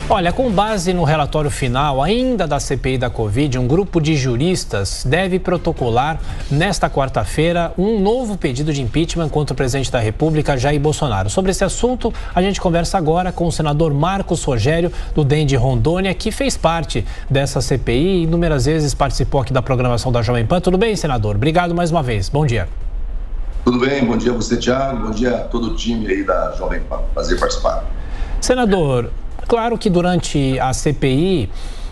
Olha, com base no relatório final ainda da CPI da Covid, um grupo de juristas deve protocolar nesta quarta-feira um novo pedido de impeachment contra o presidente da República, Jair Bolsonaro. Sobre esse assunto, a gente conversa agora com o senador Marcos Rogério, do DEM de Rondônia, que fez parte dessa CPI e inúmeras vezes participou aqui da programação da Jovem Pan. Tudo bem, senador? Obrigado mais uma vez. Bom dia. Tudo bem, bom dia a você, Thiago. Bom dia a todo o time aí da Jovem Pan. Prazer participar. Senador, claro que durante a CPI,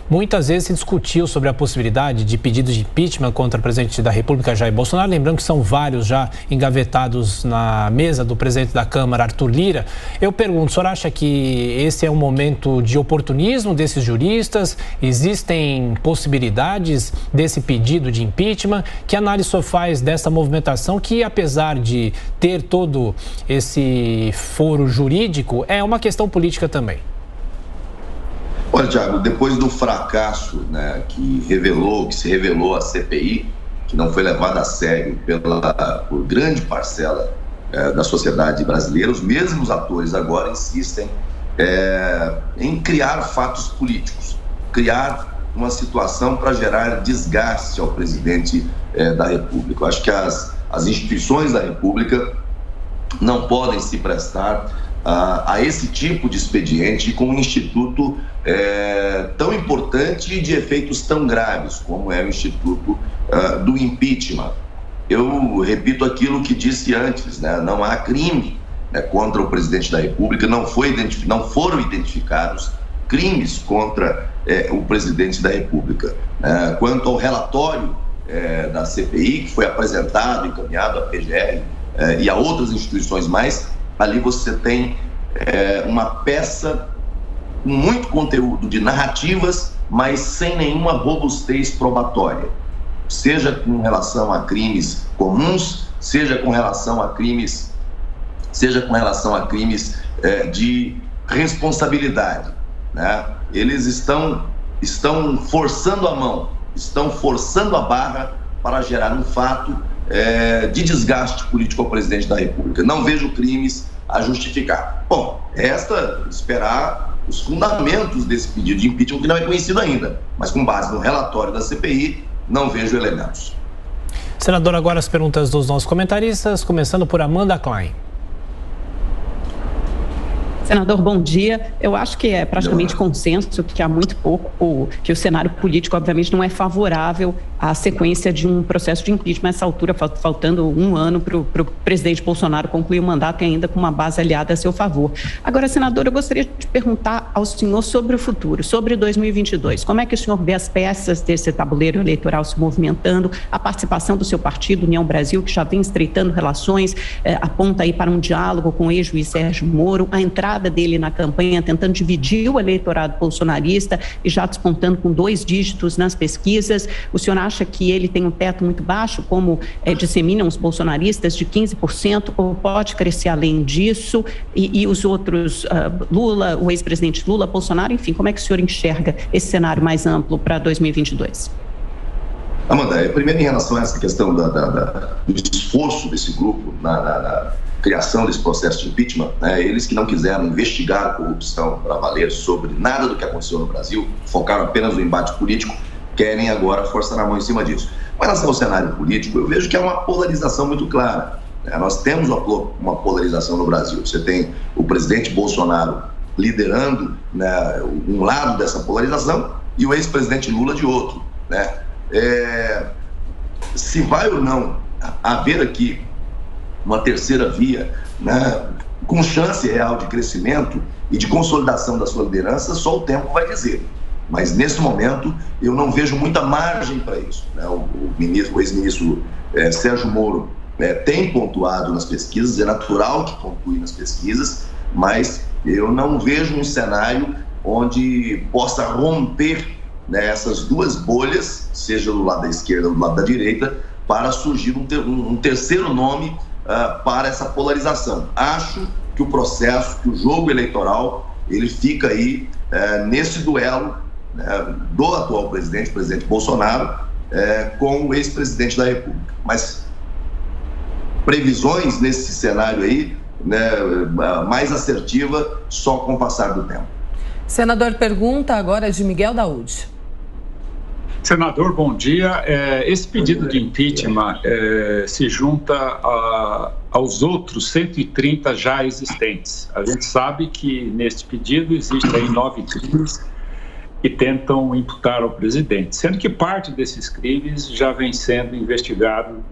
muitas vezes se discutiu sobre a possibilidade de pedidos de impeachment contra o presidente da República, Jair Bolsonaro. Lembrando que são vários já engavetados na mesa do presidente da Câmara, Arthur Lira. Eu pergunto, o senhor acha que esse é um momento de oportunismo desses juristas? Existem possibilidades desse pedido de impeachment? Que análise o senhor faz dessa movimentação que, apesar de ter todo esse foro jurídico, é uma questão política também? Olha, Thiago, depois do fracasso, né, que se revelou a CPI, que não foi levada a sério por grande parcela da sociedade brasileira, os mesmos atores agora insistem em criar fatos políticos, criar uma situação para gerar desgaste ao presidente da República. Eu acho que as instituições da República não podem se prestar a esse tipo de expediente com um instituto tão importante e de efeitos tão graves como é o instituto do impeachment. Eu repito aquilo que disse antes, né? Não há crime, né, contra o presidente da República, não foram identificados crimes contra o presidente da República. Quanto ao relatório da CPI, que foi apresentado, encaminhado à PGR e a outras instituições mais, ali você tem uma peça com muito conteúdo de narrativas, mas sem nenhuma robustez probatória. Seja com relação a crimes comuns, seja com relação a crimes de responsabilidade, né? Eles estão forçando a mão, estão forçando a barra para gerar um fato de desgaste político ao presidente da República. Não vejo crimes a justificar. Bom, resta esperar os fundamentos desse pedido de impeachment, que não é conhecido ainda, mas com base no relatório da CPI, não vejo elementos. Senador, agora as perguntas dos nossos comentaristas, começando por Amanda Klein. Senador, bom dia. Eu acho que é praticamente consenso que há muito pouco, que o cenário político, obviamente, não é favorável à sequência de um processo de impeachment nessa altura, faltando um ano para o presidente Bolsonaro concluir o mandato e ainda com uma base aliada a seu favor. Agora, senador, eu gostaria de perguntar ao senhor sobre o futuro, sobre 2022. Como é que o senhor vê as peças desse tabuleiro eleitoral se movimentando, a participação do seu partido, União Brasil, que já vem estreitando relações, aponta aí para um diálogo com o ex-juiz Sérgio Moro, a entrada dele na campanha, tentando dividir o eleitorado bolsonarista e já despontando com 2 dígitos nas pesquisas. O senhor acha que ele tem um teto muito baixo, como disseminam os bolsonaristas, de 15%, ou pode crescer além disso? E os outros, Lula, o ex-presidente Lula, Bolsonaro, enfim, como é que o senhor enxerga esse cenário mais amplo para 2022? Amanda, primeiro em relação a essa questão do esforço desse grupo na criação desse processo de impeachment, né, eles que não quiseram investigar a corrupção para valer sobre nada do que aconteceu no Brasil, focaram apenas no embate político, querem agora forçar a mão em cima disso. Com relação ao cenário político, eu vejo que há uma polarização muito clara. Nós temos uma polarização no Brasil. Você tem o presidente Bolsonaro liderando, né, um lado dessa polarização e o ex-presidente Lula de outro, né? Se vai ou não haver aqui uma terceira via, né, com chance real de crescimento e de consolidação da sua liderança, só o tempo vai dizer. Mas, nesse momento, eu não vejo muita margem para isso, né? O ex-ministro Sérgio Moro tem pontuado nas pesquisas, é natural que pontue nas pesquisas, mas eu não vejo um cenário onde possa romper, né, essas 2 bolhas, seja do lado da esquerda ou do lado da direita, para surgir um terceiro nome para essa polarização. Acho que o processo, que o jogo eleitoral, ele fica aí nesse duelo, né, do atual presidente Bolsonaro, com o ex-presidente da República. Mas previsões nesse cenário aí, né, mais assertiva, só com o passar do tempo. Senador, pergunta agora de Miguel Daúde. Senador, bom dia. Esse pedido de impeachment se junta aos outros 130 já existentes. A gente sabe que neste pedido existem 9 crimes que tentam imputar ao presidente, sendo que parte desses crimes já vem sendo investigado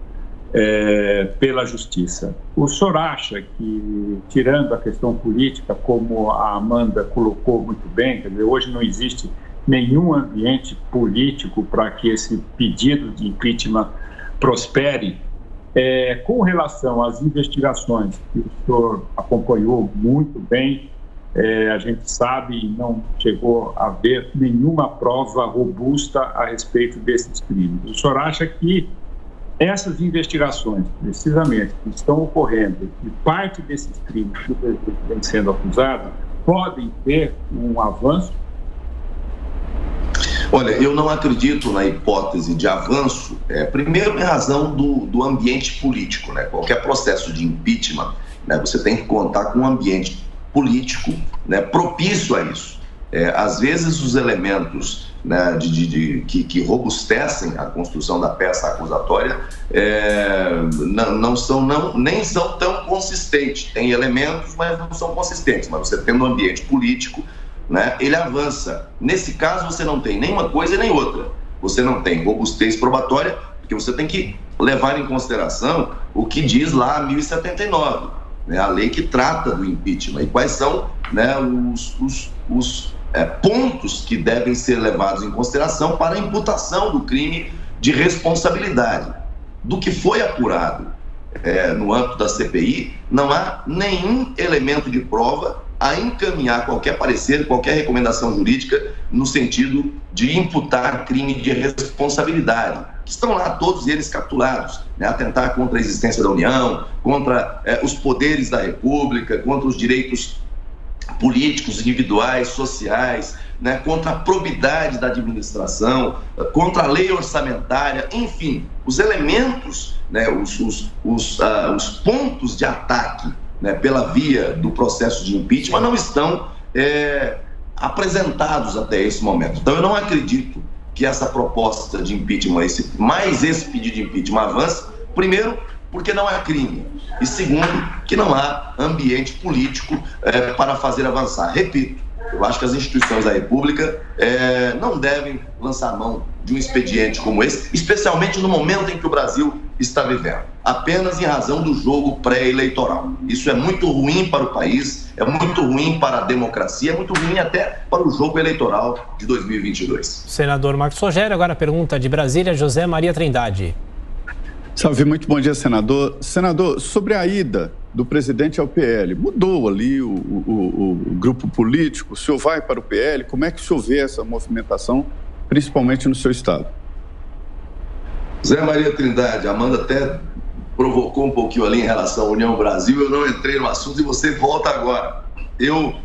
pela Justiça. O senhor acha que, tirando a questão política, como a Amanda colocou muito bem, quer dizer, hoje não existe nenhum ambiente político para que esse pedido de impeachment prospere, com relação às investigações que o senhor acompanhou muito bem, a gente sabe e não chegou a ver nenhuma prova robusta a respeito desses crimes. O senhor acha que essas investigações, precisamente, que estão ocorrendo, e parte desses crimes que o presidente vem sendo acusado, podem ter um avanço? Olha, eu não acredito na hipótese de avanço, primeiro em razão do ambiente político, né? Qualquer processo de impeachment, né, você tem que contar com um ambiente político, né, propício a isso. Às vezes os elementos, né, que robustecem a construção da peça acusatória nem são tão consistentes. Tem elementos, mas não são consistentes. Mas você tendo um ambiente político, né, ele avança. Nesse caso, você não tem nem uma coisa e nem outra. Você não tem robustez probatória, porque você tem que levar em consideração o que diz lá a 1079, né, a lei que trata do impeachment, e quais são, né, os pontos que devem ser levados em consideração para a imputação do crime de responsabilidade. Do que foi apurado no âmbito da CPI, não há nenhum elemento de prova a encaminhar qualquer parecer, qualquer recomendação jurídica no sentido de imputar crime de responsabilidade. Estão lá todos eles capitulados, né? Atentar contra a existência da União, contra os poderes da República, contra os direitos políticos, individuais, sociais, né? Contra a probidade da administração, contra a lei orçamentária, enfim, os elementos, né? Os pontos de ataque, né, pela via do processo de impeachment não estão apresentados até esse momento. Então eu não acredito que essa proposta de impeachment, esse pedido de impeachment avance, primeiro, porque não há crime, e segundo, que não há ambiente político para fazer avançar. Repito, eu acho que as instituições da República não devem lançar mão de um expediente como esse, especialmente no momento em que o Brasil está vivendo, apenas em razão do jogo pré-eleitoral. Isso é muito ruim para o país, é muito ruim para a democracia, é muito ruim até para o jogo eleitoral de 2022. Senador Marcos Rogério, agora a pergunta de Brasília, José Maria Trindade. Salve, muito bom dia, senador. Senador, sobre a ida do presidente ao PL, mudou ali o grupo político, o senhor vai para o PL, como é que o senhor vê essa movimentação, principalmente no seu estado? Zé Maria Trindade, a Amanda até provocou um pouquinho ali em relação à União Brasil, eu não entrei no assunto e você volta agora. Eu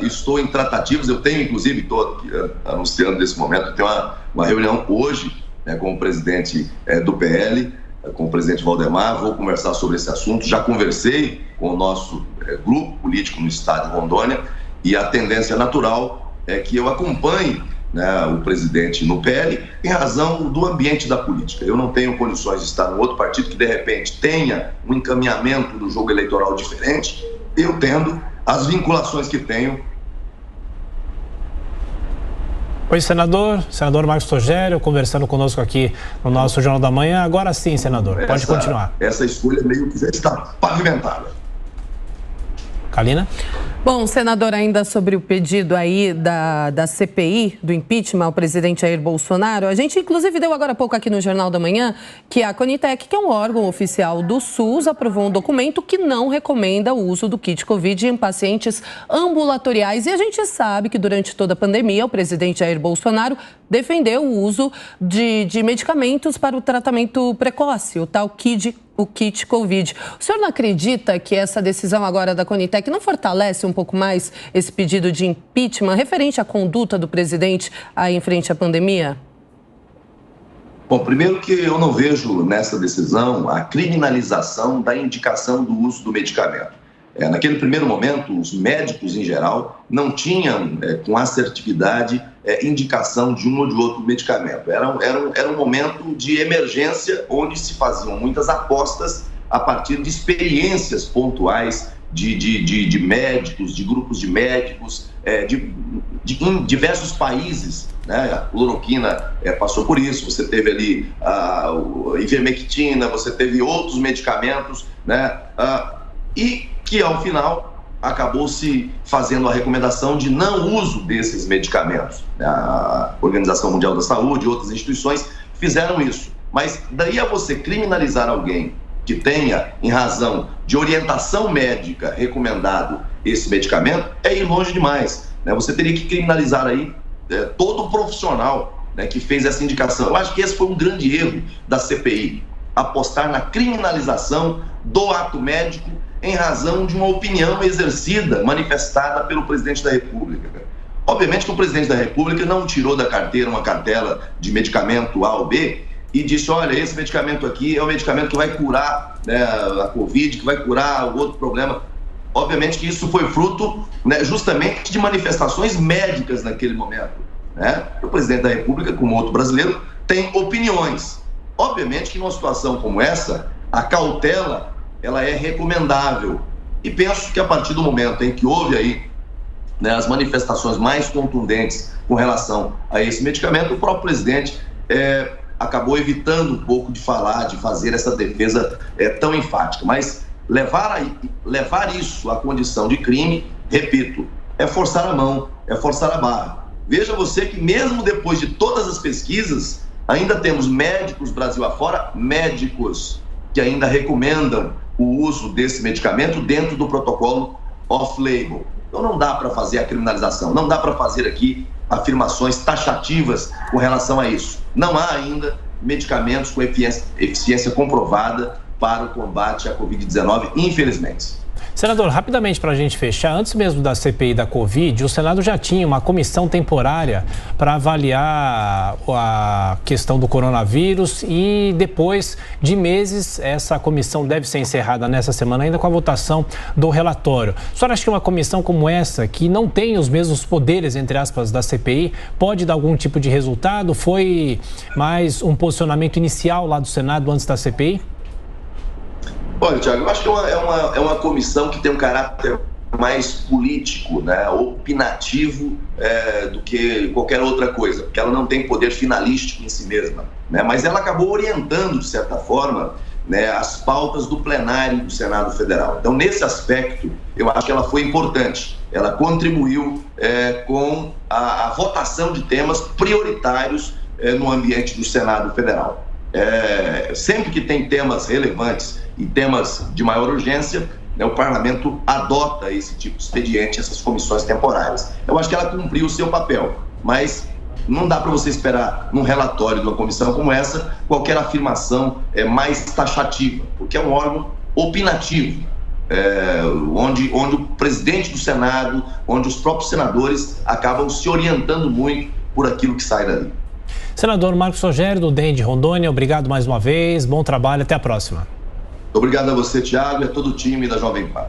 estou em tratativas, eu tenho inclusive, estou aqui, anunciando nesse momento, tenho uma reunião hoje, né, com o presidente do PL, com o presidente Valdemar, vou conversar sobre esse assunto, já conversei com o nosso grupo político no estado de Rondônia, e a tendência natural é que eu acompanhe, né, o presidente no PL, em razão do ambiente da política. Eu não tenho condições de estar no outro partido que, de repente, tenha um encaminhamento do jogo eleitoral diferente, eu tendo as vinculações que tenho. Oi, senador Marcos Rogério, conversando conosco aqui no nosso Jornal da Manhã. Agora sim, senador, pode continuar. Essa escolha meio que já está pavimentada. Kalina? Bom, senador, ainda sobre o pedido aí da CPI, do impeachment ao presidente Jair Bolsonaro, a gente inclusive deu agora há pouco aqui no Jornal da Manhã que a Conitec, que é um órgão oficial do SUS, aprovou um documento que não recomenda o uso do kit Covid em pacientes ambulatoriais. E a gente sabe que durante toda a pandemia o presidente Jair Bolsonaro defendeu o uso de medicamentos para o tratamento precoce, o tal kit Covid. O senhor não acredita que essa decisão agora da Conitec não fortalece um pouco mais esse pedido de impeachment referente à conduta do presidente aí em frente à pandemia? Bom, primeiro que eu não vejo nessa decisão a criminalização da indicação do uso do medicamento. Naquele primeiro momento, os médicos, em geral, não tinham com assertividade indicação de um ou de outro medicamento. Era um momento de emergência onde se faziam muitas apostas a partir de experiências pontuais de médicos, de grupos de médicos, em diversos países, né? A cloroquina passou por isso, você teve ali a ivermectina, você teve outros medicamentos, né? E que, ao final, acabou se fazendo a recomendação de não uso desses medicamentos. A Organização Mundial da Saúde e outras instituições fizeram isso. Mas daí a você criminalizar alguém que tenha, em razão de orientação médica, recomendado esse medicamento, é ir longe demais, né? Você teria que criminalizar aí todo o profissional, né, que fez essa indicação. Eu acho que esse foi um grande erro da CPI, apostar na criminalização do ato médico em razão de uma opinião exercida, manifestada pelo presidente da República. Obviamente que o presidente da República não tirou da carteira uma cartela de medicamento A ou B e disse, olha, esse medicamento aqui é o medicamento que vai curar, né, a Covid, que vai curar o outro problema. Obviamente que isso foi fruto, né, justamente de manifestações médicas naquele momento, né? O presidente da República, como outro brasileiro, tem opiniões. Obviamente que numa situação como essa, a cautela ela é recomendável. E penso que a partir do momento em que houve aí, né, as manifestações mais contundentes com relação a esse medicamento, o próprio presidente acabou evitando um pouco de falar, de fazer essa defesa tão enfática. Mas levar isso à condição de crime, repito, é forçar a mão, é forçar a barra. Veja você que mesmo depois de todas as pesquisas, ainda temos médicos Brasil afora, médicos que ainda recomendam o uso desse medicamento dentro do protocolo off-label. Então não dá para fazer a criminalização, não dá para fazer aqui afirmações taxativas com relação a isso. Não há ainda medicamentos com eficiência comprovada para o combate à Covid-19, infelizmente. Senador, rapidamente para a gente fechar, antes mesmo da CPI da Covid, o Senado já tinha uma comissão temporária para avaliar a questão do coronavírus e depois de meses essa comissão deve ser encerrada nessa semana ainda com a votação do relatório. A senhora acha que uma comissão como essa, que não tem os mesmos poderes, entre aspas, da CPI, pode dar algum tipo de resultado? Foi mais um posicionamento inicial lá do Senado antes da CPI? Olha, Thiago, eu acho que é uma comissão que tem um caráter mais político, né, opinativo do que qualquer outra coisa, porque ela não tem poder finalístico em si mesma, né, mas ela acabou orientando, de certa forma, né, as pautas do plenário do Senado Federal. Então, nesse aspecto, eu acho que ela foi importante. Ela contribuiu com a votação de temas prioritários no ambiente do Senado Federal. Sempre que tem temas relevantes e temas de maior urgência, né, o parlamento adota esse tipo de expediente, essas comissões temporárias. Eu acho que ela cumpriu o seu papel, mas não dá para você esperar num relatório de uma comissão como essa qualquer afirmação mais taxativa, porque é um órgão opinativo, onde o presidente do Senado, onde os próprios senadores acabam se orientando muito por aquilo que sai dali. Senador Marcos Rogério, do DEM de Rondônia, obrigado mais uma vez, bom trabalho, até a próxima. Obrigado a você, Thiago, e a todo o time da Jovem Pan.